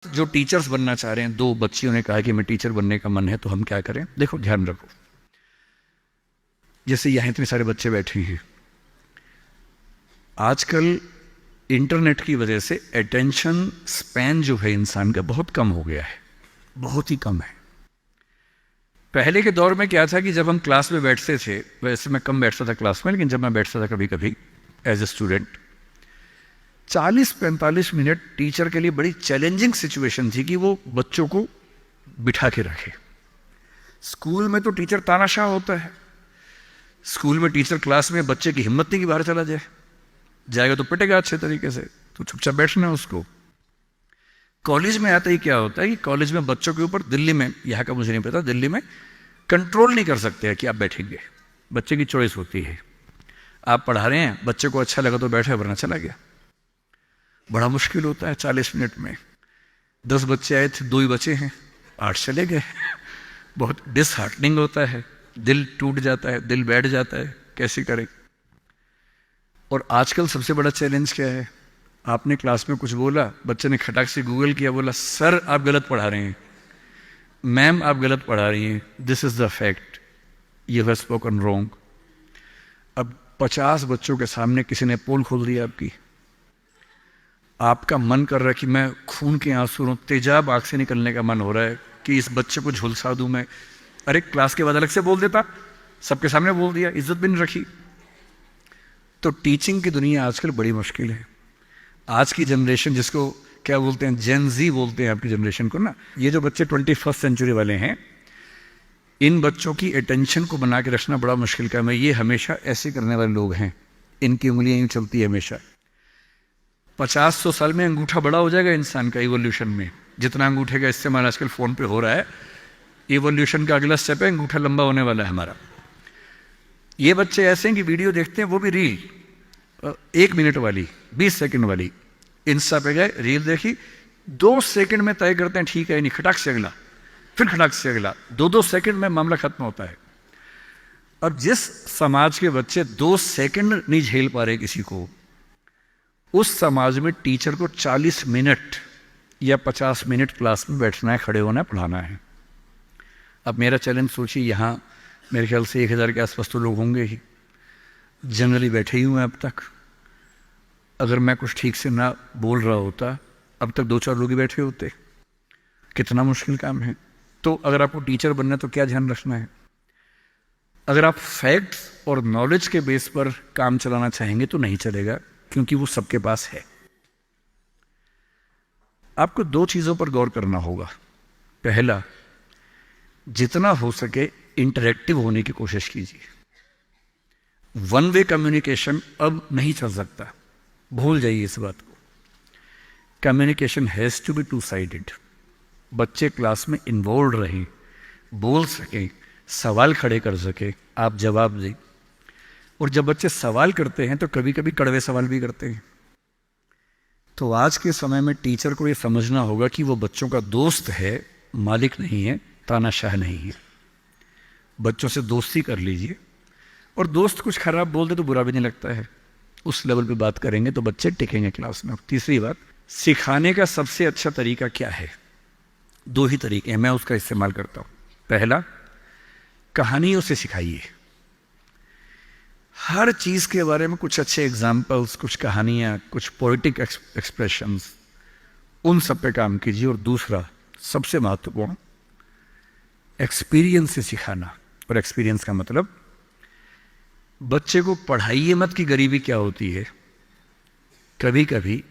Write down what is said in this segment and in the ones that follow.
जो टीचर्स बनना चाह रहे हैं, दो बच्चियों ने कहा कि मैं टीचर बनने का मन है, तो हम क्या करें? देखो, ध्यान रखो, जैसे यहाँ इतने सारे बच्चे बैठे हैं, आजकल इंटरनेट की वजह से अटेंशन स्पैन जो है इंसान का बहुत कम हो गया है, बहुत ही कम है। पहले के दौर में क्या था कि जब हम क्लास में बैठते थे, वैसे मैं कम बैठता था क्लास में, लेकिन जब मैं बैठता था कभी कभी as a student, 40-45 minute teacher के लिए बड़ी चैलेंजिंग सिचुएशन थी कि वो बच्चों को बिठा के रखे। स्कूल में तो टीचर तानाशाह होता है, स्कूल में टीचर क्लास में बच्चे की हिम्मत नहीं कि बाहर चला जाए, जाएगा तो पिटेगा अच्छे तरीके से, तो चुपचाप बैठना है उसको। कॉलेज में आते ही क्या होता है कि कॉलेज में बच्चों के ऊपर, दिल्ली में, यहाँ का मुझे नहीं पता, दिल्ली में कंट्रोल नहीं कर सकते हैं कि आप बैठेंगे, बच्चे की चॉइस होती है। आप पढ़ा रहे हैं, बच्चे को अच्छा लगा तो बैठे, वरना चला गया। बड़ा मुश्किल होता है 40 मिनट में। 10 बच्चे आए थे, 2 ही बचे हैं, 8 चले गए। बहुत डिसहार्टनिंग होता है, दिल टूट जाता है, दिल बैठ जाता है, कैसे करें। और आजकल सबसे बड़ा चैलेंज क्या है? आपने क्लास में कुछ बोला, बच्चे ने खटाक से गूगल किया, बोला सर आप गलत पढ़ा रहे हैं, मैम आप गलत पढ़ा रही हैं, this is the fact, you have spoken wrong. अब 50 बच्चों के सामने किसी ने पोल खोल दिया आपकी, आपका मन कर रहा है कि मैं खून के आंसू, तेजाब आंख से निकलने का मन हो रहा है कि इस बच्चे को झुलसा दूं मैं। अरे क्लास के बाद अलग से बोल देता, सबके सामने बोल दिया, इज्जत भी नहीं रखी। तो टीचिंग की दुनिया आजकल बड़ी मुश्किल है। आज की जनरेशन, जिसको क्या बोलते हैं, जेन जी बोलते हैं आपकी जनरेशन को ना, ये जो बच्चे 21st सेंचुरी वाले हैं, इन बच्चों की अटेंशन को बना के रखना बड़ा मुश्किल काम है। ये हमेशा ऐसे करने वाले लोग हैं, इनकी उंगलियां यूं चलती है हमेशा। 50-100 साल में अंगूठा बड़ा हो जाएगा इंसान का इवोल्यूशन में, जितना अंगूठे का इस्तेमाल आजकल फ़ोन पे हो रहा है, इवोल्यूशन का अगला स्टेप है, अंगूठा लंबा होने वाला है हमारा। ये बच्चे ऐसे हैं कि वीडियो देखते हैं, वो भी रील 1 मिनट वाली, 20 सेकंड वाली, इंस्टा पे गए, रील देखी, 2 सेकंड में तय करते हैं ठीक है नहीं, खटाक से अगला, फिर खटाक से अगला, 2-2 सेकंड में मामला खत्म होता है। अब जिस समाज के बच्चे 2 सेकंड नहीं झेल पा रहे किसी को, उस समाज में टीचर को 40 मिनट या 50 मिनट क्लास में बैठना है, खड़े होना है, पढ़ाना है। अब मेरा चैलेंज सोचिए, यहाँ मेरे ख्याल से 1000 के आसपास तो लोग होंगे ही, जनरली बैठे ही हुए हैं अब तक। अगर मैं कुछ ठीक से ना बोल रहा होता, अब तक 2-4 लोग ही बैठे होते। कितना मुश्किल काम है। तो अगर आपको टीचर बनना है तो क्या ध्यान रखना है? अगर आप फैक्ट्स और नॉलेज के बेस पर काम चलाना चाहेंगे तो नहीं चलेगा, क्योंकि वो सबके पास है। आपको 2 चीज़ों पर गौर करना होगा। पहला, जितना हो सके इंटरेक्टिव होने की कोशिश कीजिए। वन वे कम्युनिकेशन अब नहीं चल सकता, भूल जाइए इस बात को। Communication has to be 2 sided. बच्चे क्लास में इन्वॉल्व रहें, बोल सकें, सवाल खड़े कर सकें, आप जवाब दें। और जब बच्चे सवाल करते हैं तो कभी कभी कड़वे सवाल भी करते हैं। तो आज के समय में टीचर को ये समझना होगा कि वो बच्चों का दोस्त है, मालिक नहीं है, तानाशाह नहीं है। बच्चों से दोस्ती कर लीजिए, और दोस्त कुछ खराब बोल दे तो बुरा भी नहीं लगता है, उस लेवल पे बात करेंगे तो बच्चे टिकेंगे क्लास में। तीसरी बात, सिखाने का सबसे अच्छा तरीका क्या है? 2 ही तरीके हैं, मैं उसका इस्तेमाल करता हूँ। पहला, कहानियों से सिखाइए। हर चीज़ के बारे में कुछ अच्छे एग्जाम्पल्स, कुछ कहानियाँ, कुछ पोइटिक एक्सप्रेशंस, उन सब पे काम कीजिए। और दूसरा, सबसे महत्वपूर्ण, एक्सपीरियंस से सिखाना। और एक्सपीरियंस का मतलब, बच्चे को पढ़ाइए मत कि गरीबी क्या होती है। कभी कभी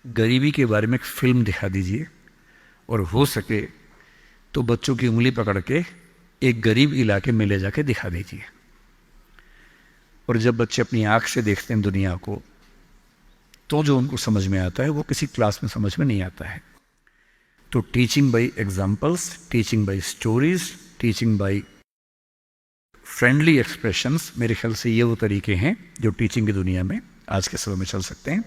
गरीबी के बारे में एक फिल्म दिखा दीजिए, और हो सके तो बच्चों की उंगली पकड़ के एक गरीब इलाके में ले जाके दिखा दीजिए। और जब बच्चे अपनी आँख से देखते हैं दुनिया को, तो जो उनको समझ में आता है वो किसी क्लास में समझ में नहीं आता है। तो teaching bye examples, teaching bye stories, teaching bye friendly expressions, मेरे ख्याल से ये वो तरीके हैं जो टीचिंग की दुनिया में आज के समय में चल सकते हैं।